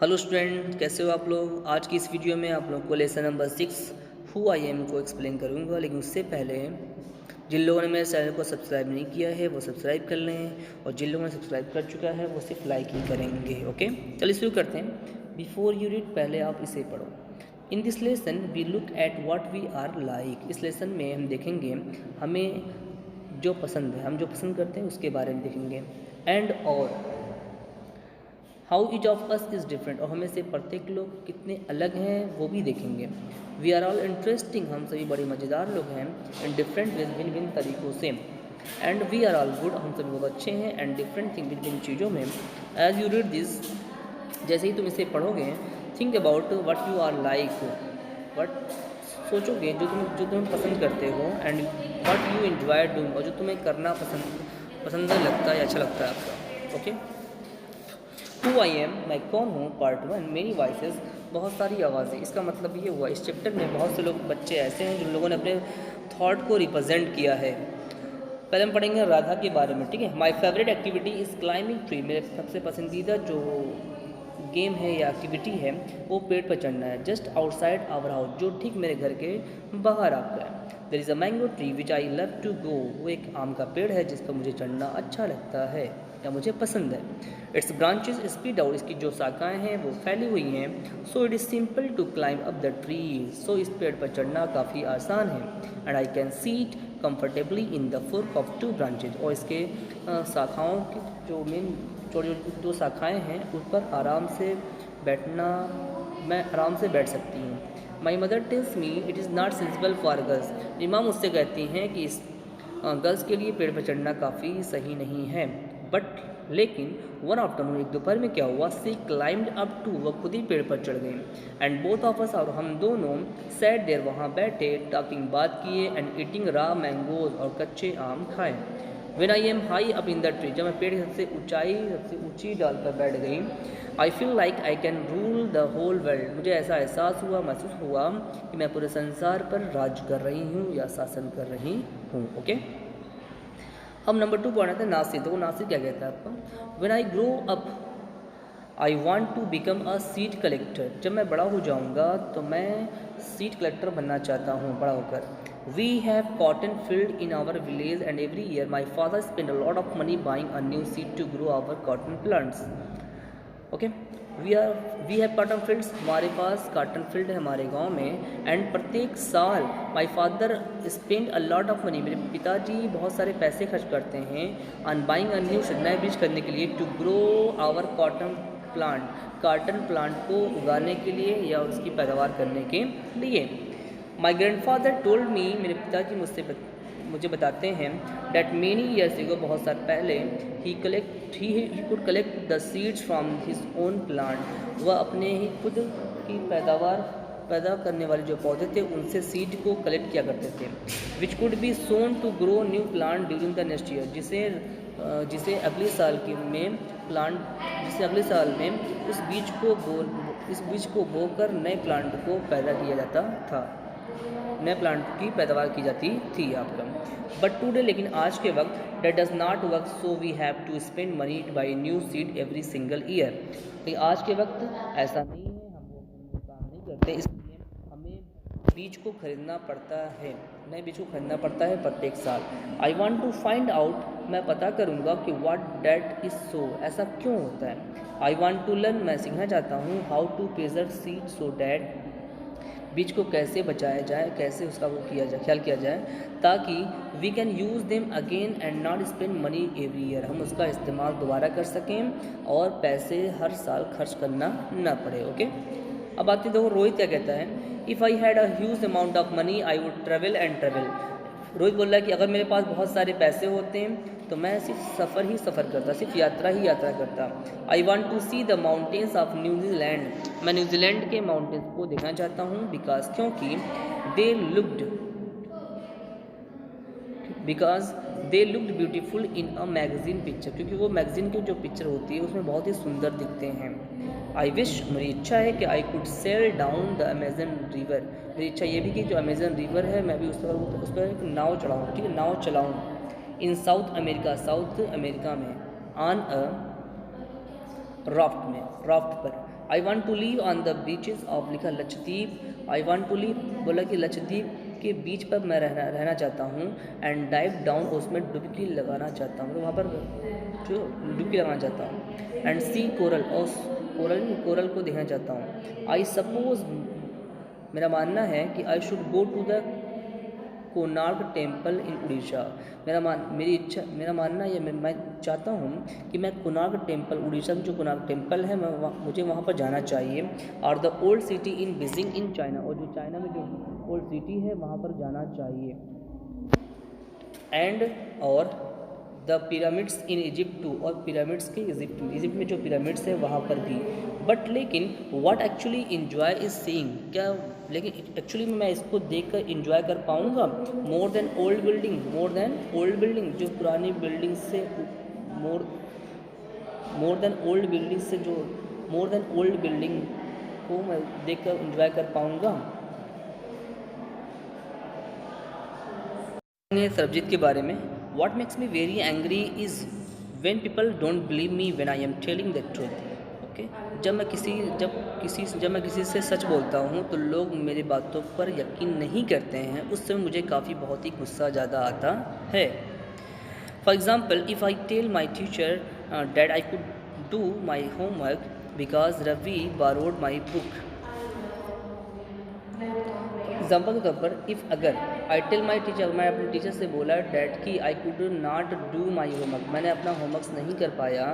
Hello student, कैसे हो आप लोग। आज की इस वीडियो में आप लोग को lesson number 6 who I M को एक्सप्लेन करूंगा। लेकिन उससे पहले जिन लोगों ने मेरे चैनल को सब्सक्राइब नहीं किया है वो सब्सक्राइब कर लें, और जिन लोगों ने सब्सक्राइब कर चुका है वो सिर्फ लाइक ही करेंगे। ओके, चलिए शुरू करते हैं। बिफोर यू रीड, पहले आप इसे पढ़ो। In this lesson we look at what we are like. इस लेसन में हम देखेंगे हमें जो पसंद है, हम जो पसंद करते हैं उसके बारे में देखेंगे। एंड और how each of us is different, और हमें से प्रत्येक लोग कितने अलग हैं वो भी देखेंगे। वी आर ऑल इंटरेस्टिंग, हम सभी बड़े मज़ेदार लोग हैं। एंड डिफरेंट वेज, भिन्न भिन्न तरीक़ों से। And we are all good, हम सभी बहुत अच्छे हैं। एंड डिफरेंट थिंग, भिन्न भिन्न चीज़ों में। एज यू रीड दिस, जैसे ही तुम इसे पढ़ोगे, think about what you are like, what सोचोगे जो तुम्हें पसंद करते हो। And what you enjoy doing, और जो तुम्हें करना पसंद लगता है या अच्छा लगता है आपका। ओके, हु आई एम, मैं कौन हूँ। पार्ट 1, मेरी वॉइसेस, बहुत सारी आवाज़ें। इसका मतलब ये हुआ इस चैप्टर में बहुत से लोग बच्चे ऐसे हैं जिन लोगों ने अपने थॉट को रिप्रेजेंट किया है। पहले हम पढ़ेंगे राधा के बारे में, ठीक है। My favourite activity is climbing tree, मेरे सबसे पसंदीदा जो गेम है या एक्टिविटी है वो पेड़ पर चढ़ना है। जस्ट आउटसाइड आवर हाउस, जो ठीक मेरे घर के बाहर आपका है। There is a mango tree which I love to go, वो एक आम का पेड़ है जिस पर मुझे चढ़ना अच्छा लगता है या मुझे पसंद है। इट्स ब्रांचेज स्प्रेड आउट, इसकी जो शाखाएँ हैं वो फैली हुई हैं। So it is simple to climb up the tree, so इस पेड़ पर चढ़ना काफ़ी आसान है। And I can sit comfortably in the fork of 2 branches, और इसके शाखाओं की जो मेन छोटी छोटी 2 शाखाएँ हैं उस पर आराम से बैठना, मैं आराम से बैठ सकती हूँ। My mother tells me it is not sensible for girls, इमाम मुझसे कहती हैं कि इस गर्ल्स के लिए पेड़ पर चढ़ना काफ़ी सही नहीं है। बट लेकिन वन आफ्टरनून, एक दोपहर में क्या हुआ, सी क्लाइम्ड अप टू, वह खुद ही पेड़ पर चढ़ गई। एंड बोथ ऑफ अस, और हम दोनों, सैट देयर, वहाँ बैठे, टॉकिंग, बात किए, एंड ईटिंग रॉ मैंगोज, और कच्चे आम खाए। When I am high up in the tree, जब मैं पेड़ सबसे ऊंची डाल पर बैठ गई, I feel like I can rule the whole world, मुझे ऐसा एहसास हुआ, महसूस हुआ कि मैं पूरे संसार पर राज कर रही हूँ या शासन कर रही हूँ। ओके, हम नंबर 2 पढ़ना था नासिर। तो वो नासिर क्या कहता है आपका। When I grow up I want to become a seed collector, जब मैं बड़ा हो जाऊँगा तो मैं सीड कलेक्टर बनना चाहता हूँ बड़ा होकर। We have cotton field in our village and every year my father spend a lot of money buying a new seed to grow our cotton plants. Okay, we have cotton fields, हमारे पास cotton field है हमारे गांव में। And प्रत्येक साल my father spend a lot of money, मेरे पिताजी बहुत सारे पैसे खर्च करते हैं on buying a new seed, नए बीज करने के लिए, to grow our cotton plant, cotton plant को उगाने के लिए या उसकी पैदावार करने के लिए। माई ग्रैंडफादर टोल्ड मी, मेरे पिताजी मुझे बताते हैं, डैट मेनी ईयर्स एगो, बहुत साल पहले, he could collect the seeds from his own plant, वह अपने ही खुद की पैदा करने वाले जो पौधे थे उनसे सीड को कलेक्ट किया करते थे। Which could be sown to grow new plant during the next year, जिसे अगले साल में इस बीज को बोकर नए प्लांट को पैदा किया जाता था, नए प्लांट की पैदावार की जाती थी आपका। बट टुडे, लेकिन आज के वक्त, that does not work, so we have to spend money buy new seed every single year. लेकिन आज के वक्त ऐसा नहीं है, हम वो काम नहीं करते, इसलिए हमें बीज को खरीदना पड़ता है, नए बीज को खरीदना पड़ता है प्रत्येक साल। I want to find out, मैं पता करूँगा कि व्हाट डैट इज़ सो, ऐसा क्यों होता है। आई वॉन्ट टू लर्न, मैं सीखना चाहता हूँ, how to preserve seed so that, बीज को कैसे बचाया जाए, कैसे उसका वो किया जाए, ख्याल किया जाए, ताकि we can use them again and not spend money every year, हम उसका इस्तेमाल दोबारा कर सकें और पैसे हर साल खर्च करना ना पड़े। ओके, अब आते देखो रोहित क्या कहता है। If I had a huge amount of money I would travel and travel, Rohit बोल रहा है कि अगर मेरे पास बहुत सारे पैसे होते तो मैं सिर्फ सफ़र करता, सिर्फ यात्रा ही यात्रा करता। I want to see the mountains of New Zealand, मैं न्यूजीलैंड के माउंटेन्स को देखना चाहता हूँ, क्योंकि they looked beautiful in a magazine picture, क्योंकि वो मैगजीन की जो पिक्चर होती है उसमें बहुत ही सुंदर दिखते हैं। आई विश, मेरी इच्छा है कि I could sail down the Amazon river, मेरी इच्छा ये भी कि जो अमेजन रिवर है मैं भी उस पर एक नाव चढ़ाऊँ, ठीक है, नाव चलाऊँ। इन साउथ अमेरिका में, ऑन अ राफ्ट पर, I want to live on the beaches of, लिखा Lakshadweep, I want to live बोला कि लक्षद्वीप के बीच पर मैं रहना चाहता हूँ, एंड डाइव डाउन उसमें डुबकी लगाना चाहता हूँ, तो वहाँ पर जो डुबकी लगाना चाहता हूँ, एंड सी कोरल और कोरल को देखना चाहता हूँ। आई सपोज मेरा मानना है कि I should go to the Konark temple in Orissa, मेरा मानना है, मैं चाहता हूँ कि मैं कोणार्क टेम्पल, उड़ीसा में जो कोणार्क टेम्पल है मुझे वहाँ पर जाना चाहिए। और the old city in Beijing in China, और जो चाइना में जो ओल्ड सिटी है वहाँ पर जाना चाहिए। एंड और the pyramids in Egypt too, और पिरामिड्स के इजिप्ट में जो पिरामिड्स है वहाँ पर भी। बट लेकिन what actually enjoy is seeing, क्या लेकिन एक्चुअली मैं इसको देखकर इन्जॉय कर पाऊँगा। मोर देन ओल्ड बिल्डिंग, जो पुरानी बिल्डिंग से मोर देन ओल्ड बिल्डिंग को मैं देखकर इन्जॉय कर पाऊँगा। सरबजीत के बारे में, what makes me very angry is when people don't believe me when I am telling the truth. Okay, जब मैं किसी से सच बोलता हूँ तो लोग मेरी बातों पर यकीन नहीं करते हैं, उस समय मुझे बहुत ही गुस्सा ज़्यादा आता है। For example, if I tell my teacher that I could do my homework because Ravi borrowed my book. Example के तौर पर, इफ़ अगर आई टेल माई टीचर, मैं अपने टीचर से बोला डैट कि I could not do my homework, मैंने अपना होमवर्क नहीं कर पाया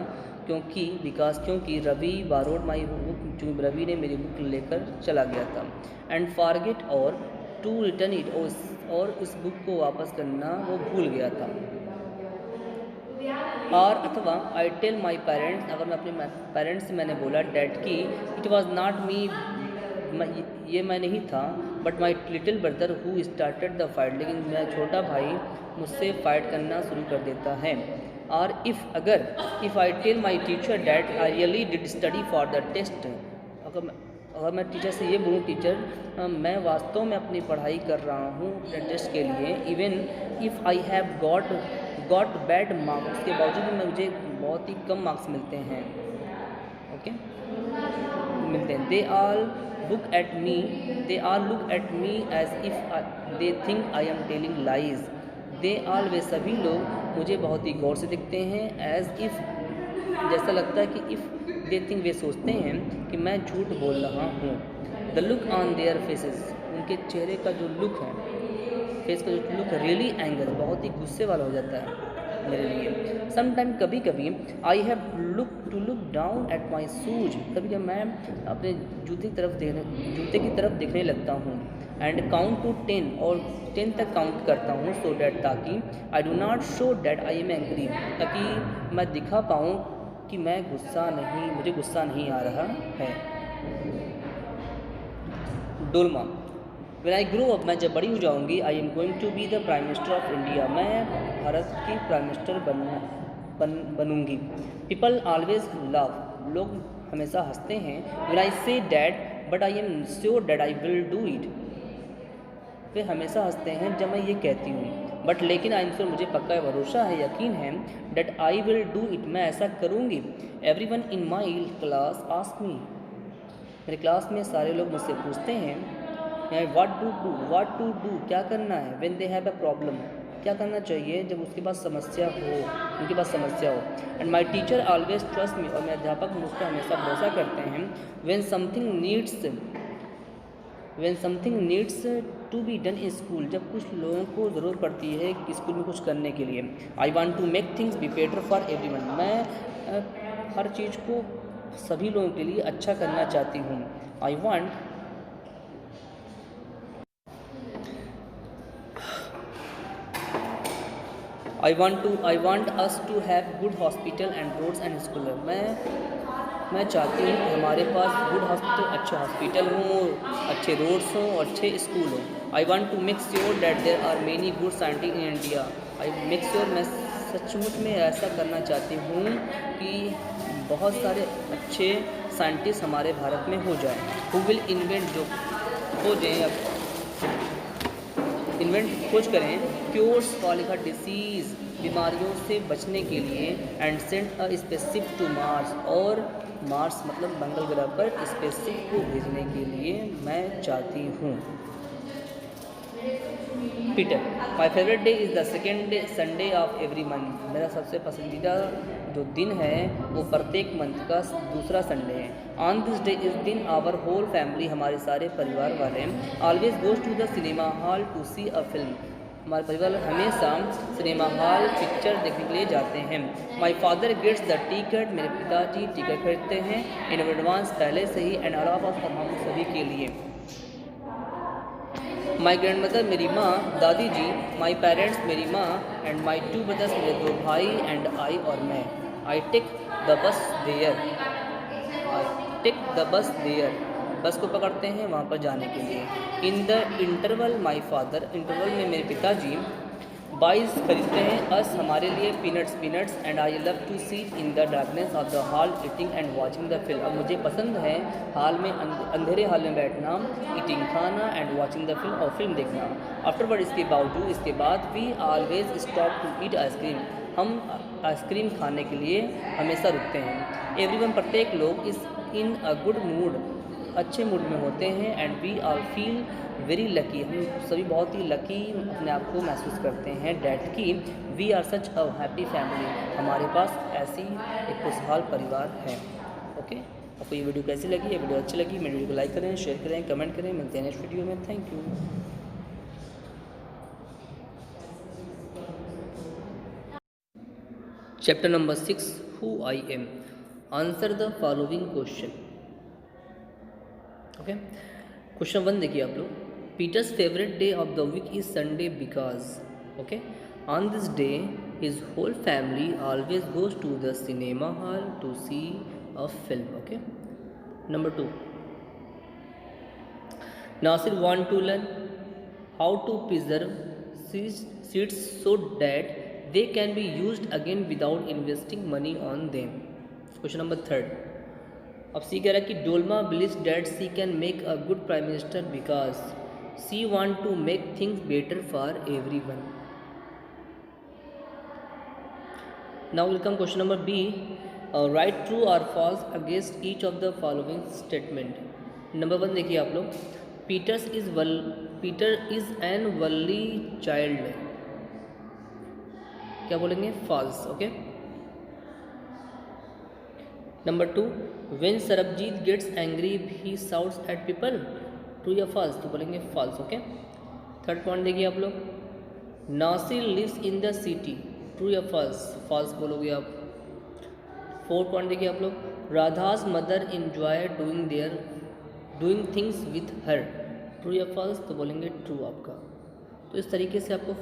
क्योंकि रवि बारोड माई बुक, क्योंकि रवि ने मेरी बुक लेकर चला गया था। एंड फॉरगेट और टू रिटर्न इट, और उस बुक को वापस करना वो भूल गया था। और अथवा आई टेल माई पेरेंट्स, अगर मैं अपने पेरेंट्स से मैंने बोला डैट कि इट वॉज नॉट मी, ये मैं नहीं था, but my little brother who started the fight, लेकिन मेरा छोटा भाई मुझसे फाइट करना शुरू कर देता है। और if I tell my teacher that I really did study for the test, अगर मैं टीचर से ये बोलूँ टीचर मैं वास्तव में अपनी पढ़ाई कर रहा हूँ टेस्ट के लिए, even if I have got bad marks, उसके बावजूद भी मुझे बहुत ही कम मार्क्स मिलते हैं। ओके, मिलते हैं। They all look at me as if they think I am telling lies. They all, वे सभी लोग मुझे बहुत ही गौर से देखते हैं, एज इफ़, जैसा लगता है कि इफ़ दे थिंक, वे सोचते हैं कि मैं झूठ बोल रहा हूँ। The look on their faces, उनके चेहरे का जो लुक है, फेस का जो लुक है, रियली एंगर, बहुत ही गुस्से वाला हो जाता है मेरे लिए। समटाइम, कभी कभी, I have to look down at my shoes, कभी कभी मैं अपने जूते की तरफ देखने लगता हूँ। एंड काउंट टू 10, और 10 तक काउंट करता हूँ, सो डैट, ताकि I do not show that I am angry, ताकि मैं दिखा पाऊँ कि मुझे गुस्सा नहीं आ रहा है। Dolma, when I grow up, मैं जब बड़ी हो जाऊँगी, I am going to be the prime minister of India, मैं भारत की प्राइम मिनिस्टर बनूँगी। पीपल ऑलवेज लव, लोग हमेशा हंसते हैं। When I say that but I am sure that I will do it, वे हमेशा हंसते हैं जब मैं ये कहती हूँ, बट लेकिन आई एम श्योर, मुझे पक्का भरोसा है, यकीन है, that I will do it, मैं ऐसा करूँगी। Everyone in my class ask me, मेरे क्लास में सारे लोग मुझसे पूछते हैं व्हाट टू डू, क्या करना है। When they have a problem, क्या करना चाहिए जब उनके पास समस्या हो। And my teacher always trust me, और मेरे अध्यापक मुझ पर हमेशा भरोसा करते हैं। When something needs to be done in school, जब कुछ लोगों को ज़रूरत पड़ती है कि स्कूल में कुछ करने के लिए। I want to make things be better for everyone, मैं हर चीज़ को सभी लोगों के लिए अच्छा करना चाहती हूँ। I want us to have good hospital and roads and school, मैं चाहती हूँ कि हमारे पास गुड हॉस्पिटल, अच्छे हॉस्पिटल हों, अच्छे रोड्स हों, अच्छे स्कूल हों। I want to make sure that there are many good scientist in India, I make sure, मैं सचमुच में ऐसा करना चाहती हूँ कि बहुत सारे अच्छे साइंटिस्ट हमारे भारत में हो जाए। हु विल खोज करें क्योर्स फॉर डिसीज़, बीमारियों से बचने के लिए। And send a spaceship to Mars, और मार्स मतलब मंगल ग्रह पर स्पेसशिप को भेजने के लिए मैं चाहती हूँ। Peter, my favourite day is the second day Sunday off every month. मेरा सबसे पसंदीदा जो दिन है वो प्रत्येक मंथ का दूसरा संडे है। ऑन दिस डे इस दिन आवर होल फैमिली, हमारे सारे परिवार वाले, always goes to the cinema hall to see a film. हमारे परिवार हमेशा सिनेमा हॉल पिक्चर देखने के लिए जाते हैं। My father gets the ticket, मेरे पिताजी टिकट खरीदते हैं इन एडवांस, पहले से ही, एंड ऑल ऑफ अस, और हम सभी के लिए। माई ग्रैंड मदर, मेरी माँ, दादी जी, माई पेरेंट्स, मेरी माँ, एंड माई 2 ब्रदर्स, मेरे 2 भाई, एंड आई, और मैं। I take the bus there, I take the bus there, bus को पकड़ते हैं वहाँ पर जाने के लिए। In the interval my father, interval में मेरे पिताजी बाइस खरीदते हैं अस, हमारे लिए, peanuts, and I love to see in the darkness of the hall eating and watching the film. अब मुझे पसंद है हॉल में, अंधेरे हॉल में बैठना, ईटिंग खाना, एंड वॉचिंग द फिल्म, और फिल्म देखना। आफ्टरवर्ड, इसके बावजूद, इसके बाद, we always stop to eat ice cream, हम आइसक्रीम खाने के लिए हमेशा रुकते हैं। एवरीवन, प्रत्येक लोग, is in a good mood, अच्छे मूड में होते हैं, and we all feel very lucky, हम सभी बहुत ही लकी अपने आप को महसूस करते हैं, डैट कि we are such a happy family, हमारे पास ऐसी एक खुशहाल परिवार है। ओके, आपको ये वीडियो कैसी लगी? ये वीडियो अच्छी लगी, मेरी वीडियो को लाइक करें, शेयर करें, कमेंट करें। मिलते हैं नेक्स्ट वीडियो में। Thank you. Chapter number 6, who I am. Answer the following question. Okay, question 1 देखिए आप लोग। Peter's favourite day of the week is Sunday because, okay, on this day his whole family always goes to the cinema hall to see a film. Okay, number 2, Nasir want to learn how to preserve seeds so that they can be used again without investing money on them. Question number 3. अब सी कह रहा है कि Dolma believes that she can make a good prime minister because she want to make things better for everyone. Now will come question number B. Write true or false against each of the following statement. Number 1 देखिए आप लोग। Peter is an only child, क्या बोलेंगे? False. Okay, number 2, when Sarabjit gets angry he shouts at people, true या false? तो बोलेंगे false. Okay, third point देखिए आप लोग। Nasir lives in the city, true या फॉल्स? फॉल्स बोलोगे आप। फोर्थ पॉइंट देखिए आप लोग। Radha's mother enjoy doing things with her, true या फॉल्स? तो बोलेंगे ट्रू आपका। तो इस तरीके से आपको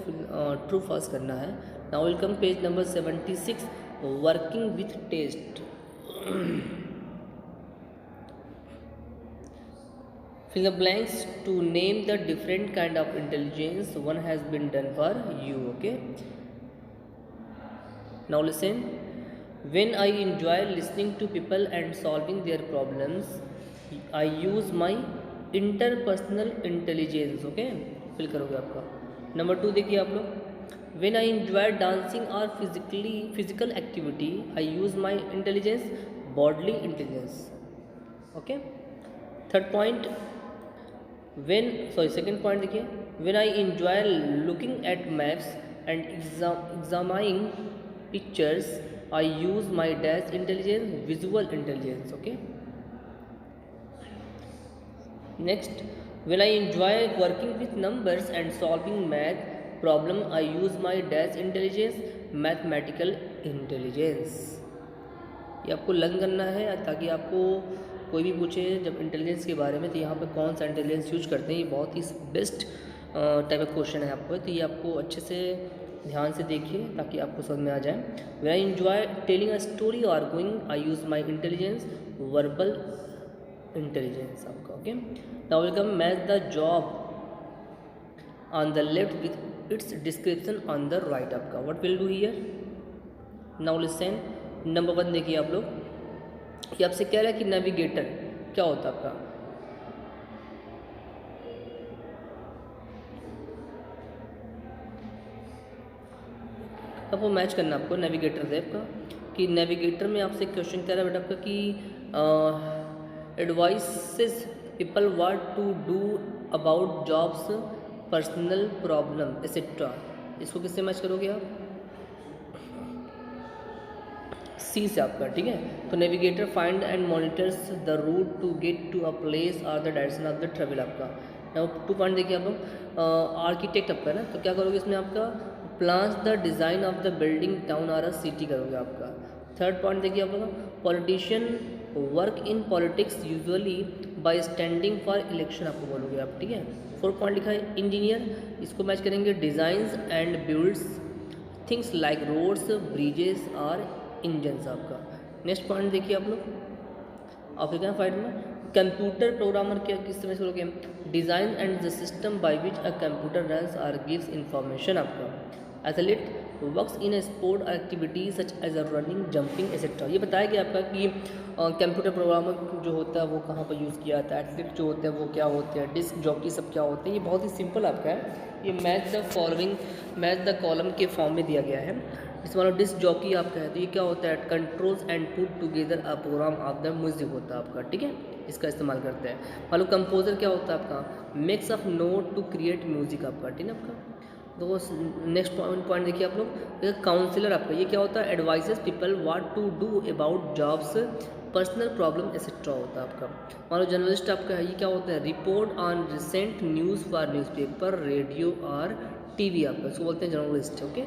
ट्रू फॉल्स करना है। Now will come page number 76, working with test. Fill the blanks to name the different kind of intelligence one has been done for you. Okay, now listen. When I enjoy listening to people and solving their problems I use my interpersonal intelligence. Okay, fill करोगे आपका। Number 2 देखिए आप लोग। When I enjoy dancing or physical activity, I use my intelligence, bodily intelligence. Okay. Third point. Second point देखिए। When I enjoy looking at maps and examining pictures, I use my dash intelligence, visual intelligence. Okay. Next. When I enjoy working with numbers and solving math problem, I use my dash intelligence, mathematical intelligence. ये आपको learn करना है ताकि आपको कोई भी पूछे जब इंटेलिजेंस के बारे में तो यहाँ पे कौन सा इंटेलिजेंस यूज करते हैं। ये बहुत ही बेस्ट टाइप ऑफ क्वेश्चन है आपको, तो ये आपको अच्छे से ध्यान से देखिए ताकि आपको समझ में आ जाए। When I enjoy telling a story और going, I use my intelligence, verbal intelligence आपका। Okay, now will come match the job on the left with its description on the right आपका। What will do here? Now listen. Number 1 देखिए आप लोग, ये आपसे कह रहा है कि नेविगेटर क्या होता है आपका? अब वो मैच करना आपको नेविगेटर से आपका, कि नेविगेटर में आपसे क्वेश्चन कह रहा है बेटा आपका कि advises people what to do about jobs, personal problem etcetera. इसको किससे मैच करोगे आप? सी से आपका, ठीक है। तो navigator find and monitors the route to get to a place और the direction of the travel आपका। नाउ 2 पॉइंट देखिए आप लोग। आर्किटेक्ट आपका ना, तो क्या करोगे इसमें आपका? Plans the design of the building town और अ सिटी करोगे आपका। 3rd पॉइंट देखिए आप लोग। Politician work in politics usually bye standing for election आपको बोलोगे आप, ठीक है। 4th पॉइंट लिखा है इंजीनियर, इसको मैच करेंगे designs and builds things like roads, bridges और इंजन्स आपका। नेक्स्ट पॉइंट देखिए आप लोग, अफ्रीकन फाइट में कंप्यूटर प्रोग्रामर क्या किस तरह से करोगे? Design and the system by which a computer runs और गिव्स इंफॉर्मेशन आपका। Athlete works in a sport activities such as a running, jumping etcetera. ये बताया गया आपका कि कंप्यूटर प्रोग्रामर जो होता है वो कहाँ पर यूज़ किया जाता है, एथलीट जो होते हैं वो क्या होते हैं, डिस्क जॉकी सब क्या होते हैं। ये बहुत ही सिंपल आपका है, ये match the following match the column के फॉर्म में दिया गया है। इस वाला डिस्क जॉकी आपका है, तो ये क्या होता है? Controls and put together a programme of the music होता है आपका, ठीक है। इसका इस्तेमाल करते हैं। मान लो कंपोजर क्या होता है आपका? Makes of note to create music आपका, ठीक है आपका। तो नेक्स्ट पॉइंट देखिए आप लोग। काउंसलर आपका, ये क्या होता है? Advises people what to do about jobs, personal problem etcetera होता है आपका। मान लो जर्नलिस्ट आपका है, ये क्या होता है? Report on recent news for newspaper, radio और टीवी आपका, इसको बोलते हैं जर्नलिस्ट, ओके।